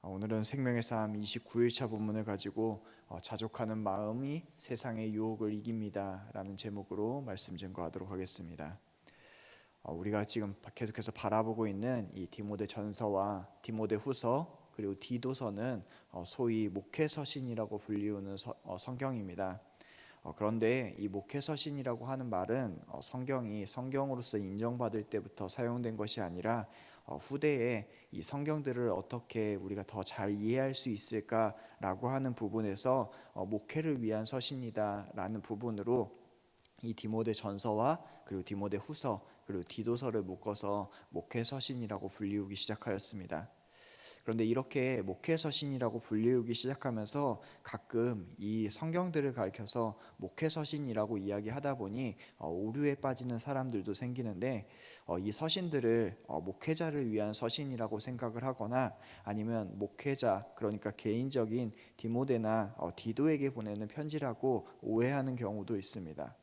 오늘은 생명의 삶 29일차 본문을 가지고 자족하는 마음이 세상의 유혹을 이깁니다 라는 제목으로 말씀 증거하도록 하겠습니다. 우리가 지금 계속해서 바라보고 있는 이 디모데 전서와 디모데 후서 그리고 디도서는 소위 목회서신이라고 불리우는 성경입니다. 그런데 이 목회서신이라고 하는 말은 성경이 성경으로서 인정받을 때부터 사용된 것이 아니라 후대에 이 성경들을 어떻게 우리가 더 잘 이해할 수 있을까라고 하는 부분에서 목회를 위한 서신이다라는 부분으로 이 디모데 전서와 그리고 디모데 후서 그리고 디도서를 묶어서 목회서신이라고 불리우기 시작하였습니다. 그런데 이렇게 목회서신이라고 불리우기 시작하면서 가끔 이 성경들을 가리켜서 목회서신이라고 이야기하다 보니 오류에 빠지는 사람들도 생기는데 이 서신들을 목회자를 위한 서신이라고 생각을 하거나 아니면 목회자 그러니까 개인적인 디모데나 디도에게 보내는 편지라고 오해하는 경우도 있습니다.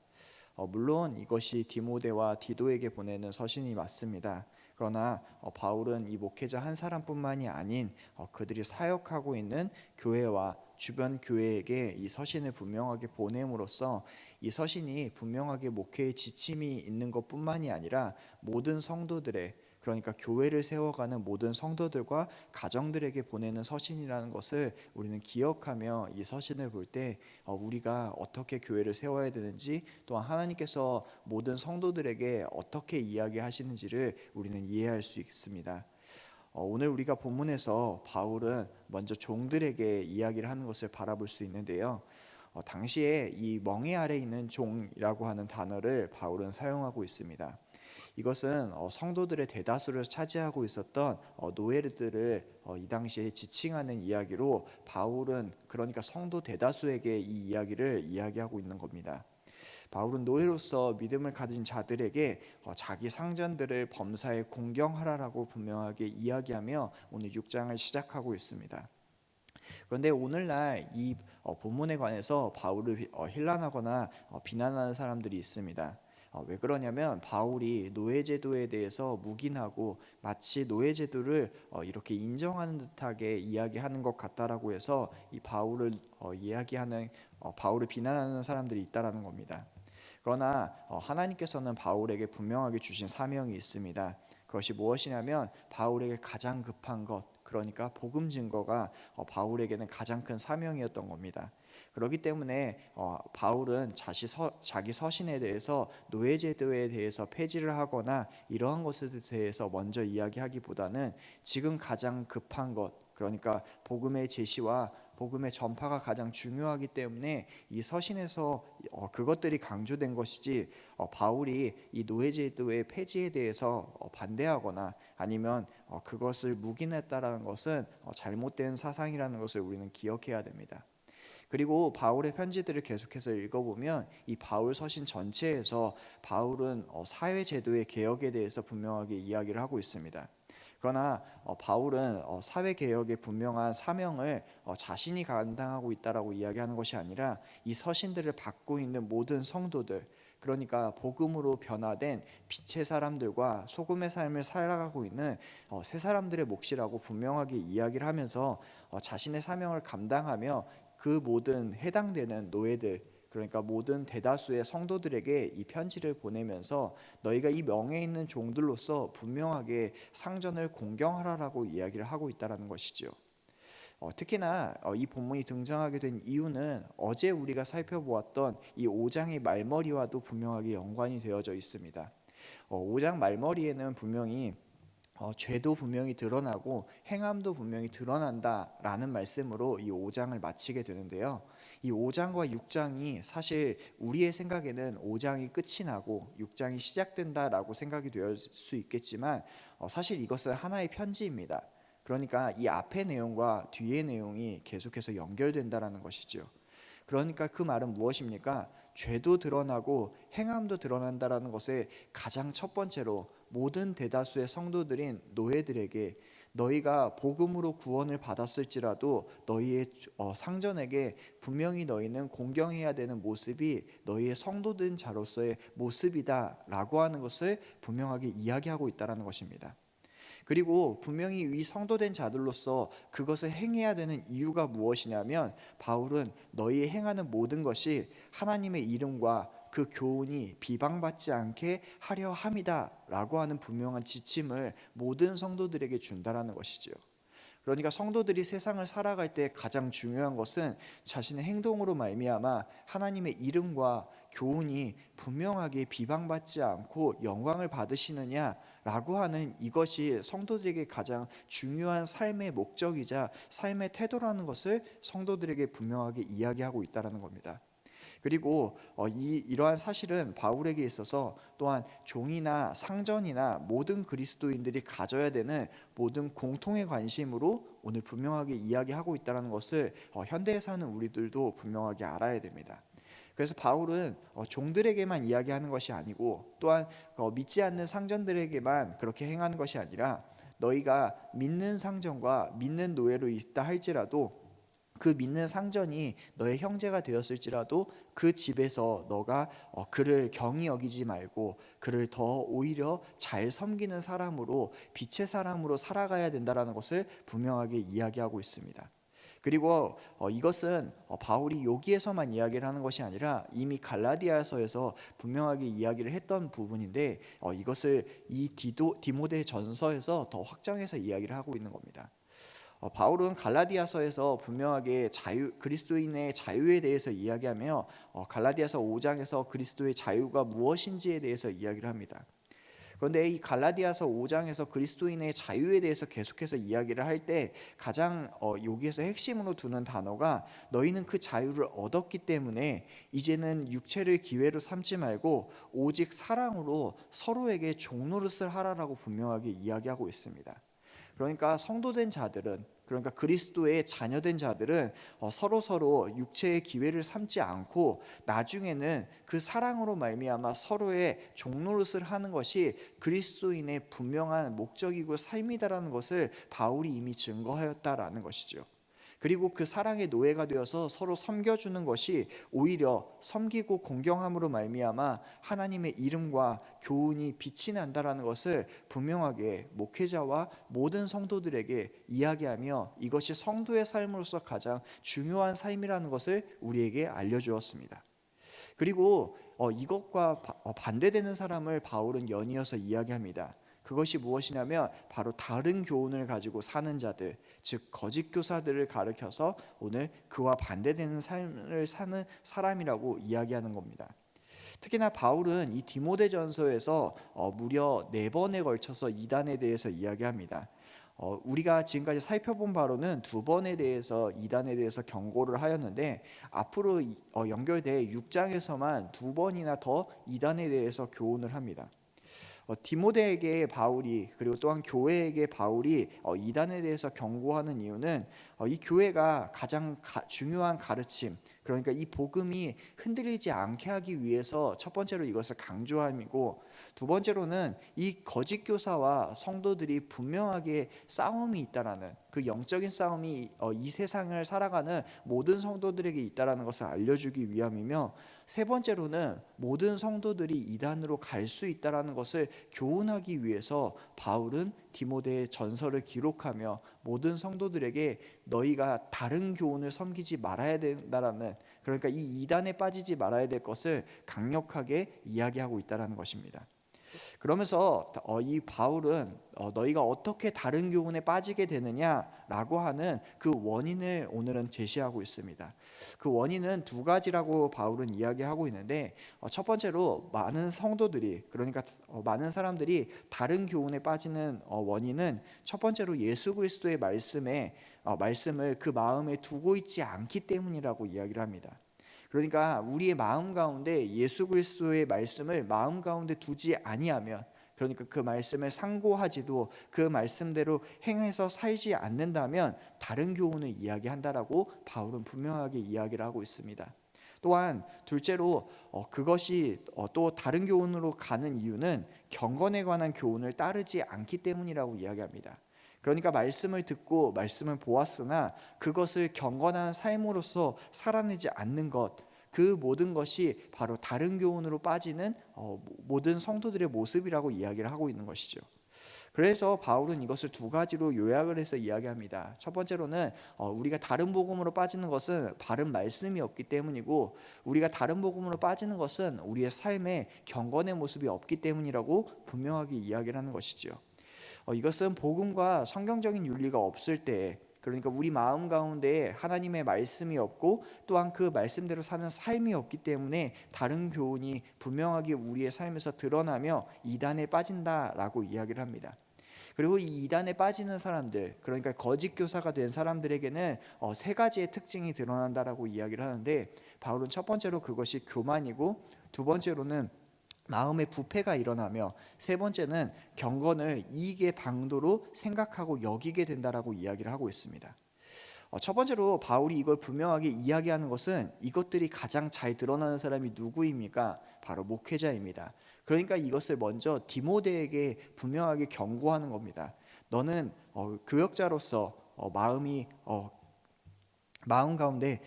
물론 이것이 디모데와 디도에게 보내는 서신이 맞습니다. 그러나 바울은 이 목회자 한 사람뿐만이 아닌 그들이 사역하고 있는 교회와 주변 교회에게 이 서신을 분명하게 보냄으로써 이 서신이 분명하게 목회의 지침이 있는 것뿐만이 아니라 모든 성도들의 그러니까 교회를 세워가는 모든 성도들과 가정들에게 보내는 서신이라는 것을 우리는 기억하며 이 서신을 볼 때 우리가 어떻게 교회를 세워야 되는지 또한 하나님께서 모든 성도들에게 어떻게 이야기하시는지를 우리는 이해할 수 있습니다. 오늘 우리가 본문에서 바울은 먼저 종들에게 이야기를 하는 것을 바라볼 수 있는데요. 당시에 이 멍에 아래 있는 종이라고 하는 단어를 바울은 사용하고 있습니다. 이것은 성도들의 대다수를 차지하고 있었던 노예들을 이 당시에 지칭하는 이야기로 바울은 그러니까 성도 대다수에게 이 이야기를 이야기하고 있는 겁니다. 바울은 노예로서 믿음을 가진 자들에게 자기 상전들을 범사에 공경하라라고 분명하게 이야기하며 오늘 6장을 시작하고 있습니다. 그런데 오늘날 이 본문에 관해서 바울을 힐난하거나 비난하는 사람들이 있습니다. 왜 그러냐면 바울이 노예제도에 대해서 묵인하고 마치 노예제도를 이렇게 인정하는 듯하게 이야기하는 것 같다라고 해서 이 바울을 이야기하는 바울을 비난하는 사람들이 있다라는 겁니다. 그러나 하나님께서는 바울에게 분명하게 주신 사명이 있습니다. 그것이 무엇이냐면 바울에게 가장 급한 것 그러니까 복음 증거가 바울에게는 가장 큰 사명이었던 겁니다. 그렇기 때문에 바울은 자기 서신에 대해서 노예제도에 대해서 폐지를 하거나 이러한 것에 대해서 먼저 이야기하기보다는 지금 가장 급한 것 그러니까 복음의 제시와 복음의 전파가 가장 중요하기 때문에 이 서신에서 그것들이 강조된 것이지 바울이 이 노예제도의 폐지에 대해서 반대하거나 아니면 그것을 묵인했다라는 것은 잘못된 사상이라는 것을 우리는 기억해야 됩니다. 그리고 바울의 편지들을 계속해서 읽어보면 이 바울 서신 전체에서 바울은 사회제도의 개혁에 대해서 분명하게 이야기를 하고 있습니다. 그러나 바울은 사회개혁의 분명한 사명을 자신이 감당하고 있다라고 이야기하는 것이 아니라 이 서신들을 받고 있는 모든 성도들 그러니까 복음으로 변화된 빛의 사람들과 소금의 삶을 살아가고 있는 새 사람들의 몫이라고 분명하게 이야기를 하면서 자신의 사명을 감당하며 그 모든 해당되는 노예들 그러니까 모든 대다수의 성도들에게 이 편지를 보내면서 너희가 이 명예 있는 종들로서 분명하게 상전을 공경하라라고 이야기를 하고 있다라는 것이죠. 특히나 이 본문이 등장하게 된 이유는 어제 우리가 살펴보았던 이 5장의 말머리와도 분명하게 연관이 되어져 있습니다. 5장 말머리에는 분명히 죄도 분명히 드러나고 행함도 분명히 드러난다라는 말씀으로 이 5장을 마치게 되는데요. 이 5장과 6장이 사실 우리의 생각에는 5장이 끝이 나고 6장이 시작된다라고 생각이 될 수 있겠지만 사실 이것은 하나의 편지입니다. 그러니까 이 앞의 내용과 뒤의 내용이 계속해서 연결된다라는 것이죠. 그러니까 그 말은 무엇입니까? 죄도 드러나고 행함도 드러난다라는 것에 가장 첫 번째로 모든 대다수의 성도들인 노예들에게 너희가 복음으로 구원을 받았을지라도 너희의 상전에게 분명히 너희는 공경해야 되는 모습이 너희의 성도된 자로서의 모습이다라고 하는 것을 분명하게 이야기하고 있다는 것입니다. 그리고 분명히 이 성도된 자들로서 그것을 행해야 되는 이유가 무엇이냐면, 바울은 너희 행하는 모든 것이 하나님의 이름과 그 교훈이 비방받지 않게 하려 함이다 라고 하는 분명한 지침을 모든 성도들에게 준다라는 것이지요. 그러니까 성도들이 세상을 살아갈 때 가장 중요한 것은 자신의 행동으로 말미암아 하나님의 이름과 교훈이 분명하게 비방받지 않고 영광을 받으시느냐라고 하는, 이것이 성도들에게 가장 중요한 삶의 목적이자 삶의 태도라는 것을 성도들에게 분명하게 이야기하고 있다는 겁니다. 그리고 이러한 사실은 바울에게 있어서 또한 종이나 상전이나 모든 그리스도인들이 가져야 되는 모든 공통의 관심으로 오늘 분명하게 이야기하고 있다는 것을 현대에 사는 우리들도 분명하게 알아야 됩니다. 그래서 바울은 종들에게만 이야기하는 것이 아니고, 또한 믿지 않는 상전들에게만 그렇게 행하는 것이 아니라, 너희가 믿는 상전과 믿는 노예로 있다 할지라도, 그 믿는 상전이 너의 형제가 되었을지라도 그 집에서 너가 그를 경히 여기지 말고 그를 더 오히려 잘 섬기는 사람으로, 빛의 사람으로 살아가야 된다라는 것을 분명하게 이야기하고 있습니다. 그리고 이것은 바울이 여기에서만 이야기를 하는 것이 아니라 이미 갈라디아서에서 분명하게 이야기를 했던 부분인데, 이것을 이 디모데 전서에서 더 확장해서 이야기를 하고 있는 겁니다. 바울은 갈라디아서에서 분명하게 그리스도인의 자유에 대해서 이야기하며 갈라디아서 5장에서 그리스도의 자유가 무엇인지에 대해서 이야기를 합니다. 그런데 이 갈라디아서 5장에서 그리스도인의 자유에 대해서 계속해서 이야기를 할 때 가장 여기에서 핵심으로 두는 단어가, 너희는 그 자유를 얻었기 때문에 이제는 육체를 기회로 삼지 말고 오직 사랑으로 서로에게 종노릇을 하라라고 분명하게 이야기하고 있습니다. 그러니까 성도된 자들은, 그러니까 그리스도의 자녀된 자들은 서로 육체의 기회를 삼지 않고 나중에는 그 사랑으로 말미암아 서로의 종노릇을 하는 것이 그리스도인의 분명한 목적이고 삶이다라는 것을 바울이 이미 증거하였다라는 것이죠. 그리고 그 사랑의 노예가 되어서 서로 섬겨주는 것이 오히려 섬기고 공경함으로 말미암아 하나님의 이름과 교훈이 빛이 난다라는 것을 분명하게 목회자와 모든 성도들에게 이야기하며, 이것이 성도의 삶으로서 가장 중요한 삶이라는 것을 우리에게 알려주었습니다. 그리고 이것과 반대되는 사람을 바울은 연이어서 이야기합니다. 그것이 무엇이냐면 바로 다른 교훈을 가지고 사는 자들, 즉 거짓 교사들을 가리켜서 오늘 그와 반대되는 삶을 사는 사람이라고 이야기하는 겁니다. 특히나 바울은 이 디모데전서에서 무려 4번에 걸쳐서 이단에 대해서 이야기합니다. 우리가 지금까지 살펴본 바로는 2번에 대해서 이단에 대해서 경고를 하였는데, 앞으로 연결돼 6장에서만 2번이나 더 이단에 대해서 교훈을 합니다. 디모데에게 바울이, 그리고 또한 교회에게 바울이 이단에 대해서 경고하는 이유는 이 교회가 가장 중요한 가르침, 그러니까 이 복음이 흔들리지 않게 하기 위해서 첫 번째로 이것을 강조함이고, 두 번째로는 이 거짓 교사와 성도들이 분명하게 싸움이 있다라는, 그 영적인 싸움이 이 세상을 살아가는 모든 성도들에게 있다라는 것을 알려주기 위함이며, 세 번째로는 모든 성도들이 이단으로 갈 수 있다라는 것을 교훈하기 위해서 바울은 디모데 전서를 기록하며 모든 성도들에게 너희가 다른 교훈을 섬기지 말아야 된다라는, 그러니까 이 이단에 빠지지 말아야 될 것을 강력하게 이야기하고 있다라는 것입니다. 그러면서 이 바울은 너희가 어떻게 다른 교훈에 빠지게 되느냐라고 하는 그 원인을 오늘은 제시하고 있습니다. 그 원인은 2가지라고 바울은 이야기하고 있는데, 첫 번째로 많은 성도들이, 그러니까 많은 사람들이 다른 교훈에 빠지는 원인은 첫 번째로 예수 그리스도의 말씀을 그 마음에 두고 있지 않기 때문이라고 이야기를 합니다. 그러니까 우리의 마음 가운데 예수 그리스도의 말씀을 마음 가운데 두지 아니하면, 그러니까 그 말씀을 상고하지도 그 말씀대로 행해서 살지 않는다면 다른 교훈을 이야기한다라고 바울은 분명하게 이야기를 하고 있습니다. 또한 둘째로 그것이 또 다른 교훈으로 가는 이유는 경건에 관한 교훈을 따르지 않기 때문이라고 이야기합니다. 그러니까 말씀을 듣고 말씀을 보았으나 그것을 경건한 삶으로서 살아내지 않는 것, 그 모든 것이 바로 다른 교훈으로 빠지는 모든 성도들의 모습이라고 이야기를 하고 있는 것이죠. 그래서 바울은 이것을 두 가지로 요약을 해서 이야기합니다. 첫 번째로는 우리가 다른 복음으로 빠지는 것은 바른 말씀이 없기 때문이고, 우리가 다른 복음으로 빠지는 것은 우리의 삶에 경건의 모습이 없기 때문이라고 분명하게 이야기를 하는 것이지요. 이것은 복음과 성경적인 윤리가 없을 때, 그러니까 우리 마음 가운데 하나님의 말씀이 없고 또한 그 말씀대로 사는 삶이 없기 때문에 다른 교훈이 분명하게 우리의 삶에서 드러나며 이단에 빠진다라고 이야기를 합니다. 그리고 이 이단에 빠지는 사람들, 그러니까 거짓 교사가 된 사람들에게는 세 가지의 특징이 드러난다라고 이야기를 하는데, 바울은 첫 번째로 그것이 교만이고, 두 번째로는 마음의 부패가 일어나며, 세 번째는 경건을 이익의 방도로 생각하고 여기게 된다라고 이야기를 하고 있습니다. 첫 번째로 바울이 이걸 분명하게 이야기하는 것은, 이것들이 가장 잘 드러나는 사람이 누구입니까? 바로 목회자입니다. 그러니까 이것을 먼저 디모데에게 분명하게 경고하는 겁니다. 너는 교역자로서 마음 가운데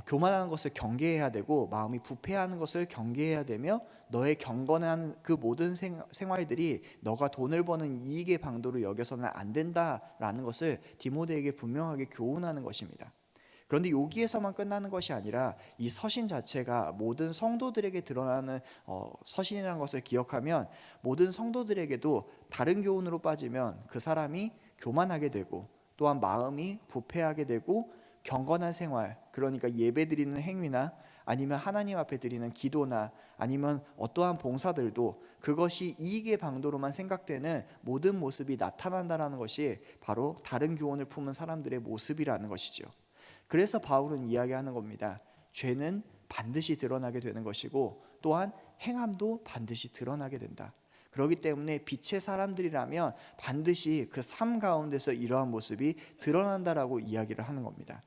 교만하는 것을 경계해야 되고, 마음이 부패하는 것을 경계해야 되며, 너의 경건한 그 모든 생활들이 너가 돈을 버는 이익의 방도로 여겨서는 안 된다라는 것을 디모데에게 분명하게 교훈하는 것입니다. 그런데 여기에서만 끝나는 것이 아니라 이 서신 자체가 모든 성도들에게 드러나는 서신이라는 것을 기억하면, 모든 성도들에게도 다른 교훈으로 빠지면 그 사람이 교만하게 되고, 또한 마음이 부패하게 되고, 경건한 생활, 그러니까 예배드리는 행위나 아니면 하나님 앞에 드리는 기도나 아니면 어떠한 봉사들도 그것이 이익의 방도로만 생각되는 모든 모습이 나타난다는 것이 바로 다른 교훈을 품은 사람들의 모습이라는 것이죠. 그래서 바울은 이야기하는 겁니다. 죄는 반드시 드러나게 되는 것이고, 또한 행함도 반드시 드러나게 된다. 그렇기 때문에 빛의 사람들이라면 반드시 그 삶 가운데서 이러한 모습이 드러난다라고 이야기를 하는 겁니다.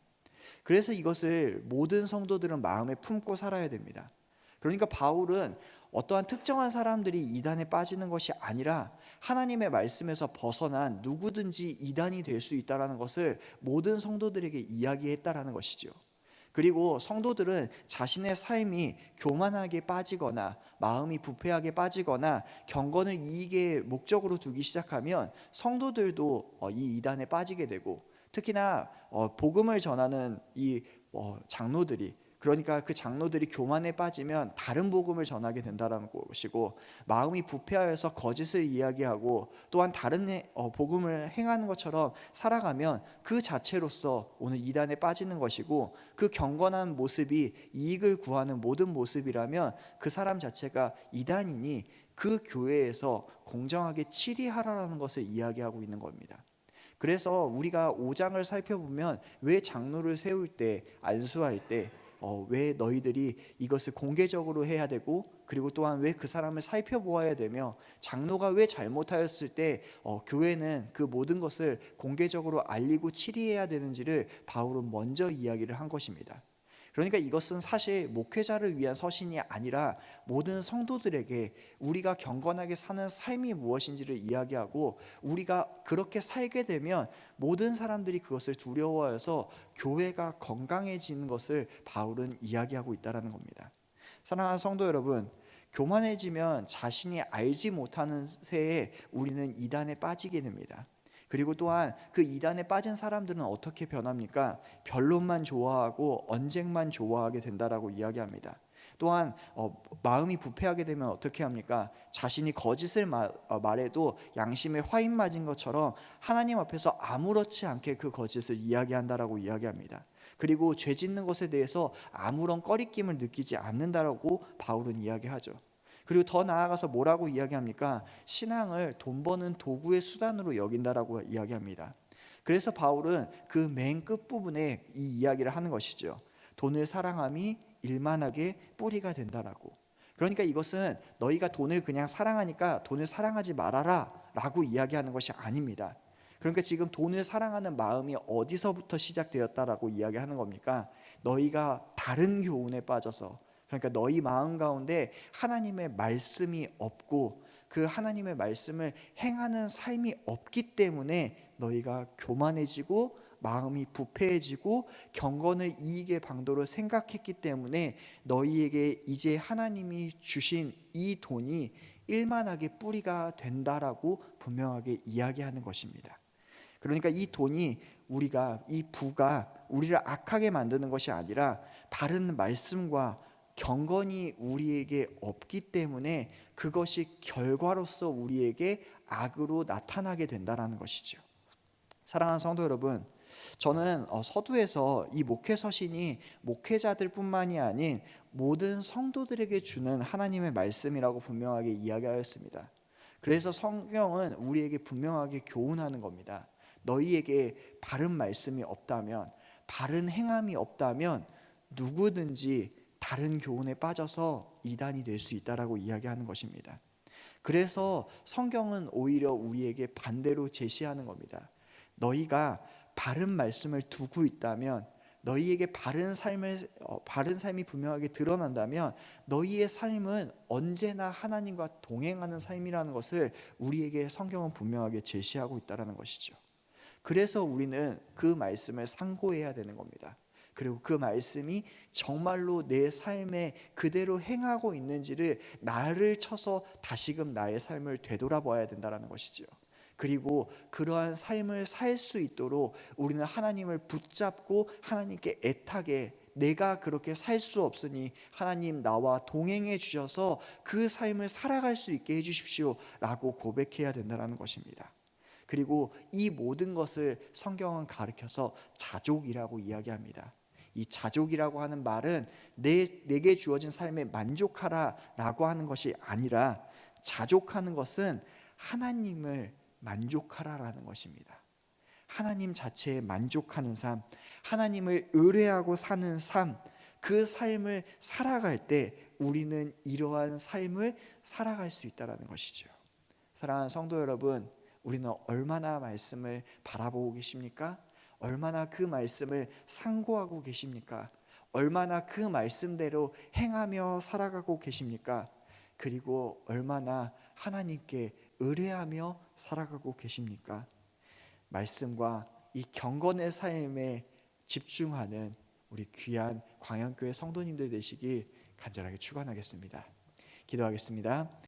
그래서 이것을 모든 성도들은 마음에 품고 살아야 됩니다. 그러니까 바울은 어떠한 특정한 사람들이 이단에 빠지는 것이 아니라 하나님의 말씀에서 벗어난 누구든지 이단이 될 수 있다는 것을 모든 성도들에게 이야기했다라는 것이죠. 그리고 성도들은 자신의 삶이 교만하게 빠지거나 마음이 부패하게 빠지거나 경건을 이익의 목적으로 두기 시작하면 성도들도 이 이단에 빠지게 되고, 특히나 복음을 전하는 이 장로들이, 그러니까 그 장로들이 교만에 빠지면 다른 복음을 전하게 된다는 것이고, 마음이 부패하여서 거짓을 이야기하고 또한 다른 복음을 행하는 것처럼 살아가면 그 자체로서 오늘 이단에 빠지는 것이고, 그 경건한 모습이 이익을 구하는 모든 모습이라면 그 사람 자체가 이단이니 그 교회에서 공정하게 치리하라는 것을 이야기하고 있는 겁니다. 그래서 우리가 5장을 살펴보면 왜 장로를 세울 때, 안수할 때 왜 너희들이 이것을 공개적으로 해야 되고, 그리고 또한 왜 그 사람을 살펴보아야 되며, 장로가 왜 잘못하였을 때 교회는 그 모든 것을 공개적으로 알리고 치리해야 되는지를 바울은 먼저 이야기를 한 것입니다. 그러니까 이것은 사실 목회자를 위한 서신이 아니라 모든 성도들에게 우리가 경건하게 사는 삶이 무엇인지를 이야기하고, 우리가 그렇게 살게 되면 모든 사람들이 그것을 두려워해서 교회가 건강해지는 것을 바울은 이야기하고 있다는 겁니다. 사랑하는 성도 여러분, 교만해지면 자신이 알지 못하는 새에 우리는 이단에 빠지게 됩니다. 그리고 또한 그 이단에 빠진 사람들은 어떻게 변합니까? 변론만 좋아하고 언쟁만 좋아하게 된다라고 이야기합니다. 또한 마음이 부패하게 되면 어떻게 합니까? 자신이 거짓을 말해도 양심에 화인 맞은 것처럼 하나님 앞에서 아무렇지 않게 그 거짓을 이야기한다라고 이야기합니다. 그리고 죄 짓는 것에 대해서 아무런 꺼리낌을 느끼지 않는다라고 바울은 이야기하죠. 그리고 더 나아가서 뭐라고 이야기합니까? 신앙을 돈 버는 도구의 수단으로 여긴다라고 이야기합니다. 그래서 바울은 그 맨 끝부분에 이 이야기를 하는 것이죠. 돈을 사랑함이 일만하게 뿌리가 된다라고. 그러니까 이것은 너희가 돈을 그냥 사랑하니까 돈을 사랑하지 말아라 라고 이야기하는 것이 아닙니다. 그러니까 지금 돈을 사랑하는 마음이 어디서부터 시작되었다라고 이야기하는 겁니까? 너희가 다른 교훈에 빠져서, 그러니까 너희 마음 가운데 하나님의 말씀이 없고 그 하나님의 말씀을 행하는 삶이 없기 때문에 너희가 교만해지고 마음이 부패해지고 경건을 이익의 방도로 생각했기 때문에 너희에게 이제 하나님이 주신 이 돈이 일만하게 뿌리가 된다라고 분명하게 이야기하는 것입니다. 그러니까 이 돈이 이 부가 우리를 악하게 만드는 것이 아니라 바른 말씀과 경건이 우리에게 없기 때문에 그것이 결과로서 우리에게 악으로 나타나게 된다라는 것이죠. 사랑하는 성도 여러분, 저는 서두에서 이 목회 서신이 목회자들뿐만이 아닌 모든 성도들에게 주는 하나님의 말씀이라고 분명하게 이야기하였습니다. 그래서 성경은 우리에게 분명하게 교훈하는 겁니다. 너희에게 바른 말씀이 없다면, 바른 행함이 없다면 누구든지 다른 교훈에 빠져서 이단이 될 수 있다라고 이야기하는 것입니다. 그래서 성경은 오히려 우리에게 반대로 제시하는 겁니다. 너희가 바른 말씀을 두고 있다면, 너희에게 바른 삶이 분명하게 드러난다면 너희의 삶은 언제나 하나님과 동행하는 삶이라는 것을 우리에게 성경은 분명하게 제시하고 있다는 것이죠. 그래서 우리는 그 말씀을 상고해야 되는 겁니다. 그리고 그 말씀이 정말로 내 삶에 그대로 행하고 있는지를 나를 쳐서 다시금 나의 삶을 되돌아봐야 된다는 것이죠. 그리고 그러한 삶을 살 수 있도록 우리는 하나님을 붙잡고 하나님께 애타게, 내가 그렇게 살 수 없으니 하나님 나와 동행해 주셔서 그 삶을 살아갈 수 있게 해 주십시오 라고 고백해야 된다는 것입니다. 그리고 이 모든 것을 성경은 가르쳐서 자족이라고 이야기합니다. 이 자족이라고 하는 말은 내게 주어진 삶에 만족하라 라고 하는 것이 아니라, 자족하는 것은 하나님을 만족하라라는 것입니다. 하나님 자체에 만족하는 삶, 하나님을 의뢰하고 사는 삶, 그 삶을 살아갈 때 우리는 이러한 삶을 살아갈 수 있다는 것이죠. 사랑하는 성도 여러분, 우리는 얼마나 말씀을 바라보고 계십니까? 얼마나 그 말씀을 상고하고 계십니까? 얼마나 그 말씀대로 행하며 살아가고 계십니까? 그리고 얼마나 하나님께 의뢰하며 살아가고 계십니까? 말씀과 이 경건의 삶에 집중하는 우리 귀한 광양교회 성도님들 되시길 간절하게 축원하겠습니다. 기도하겠습니다.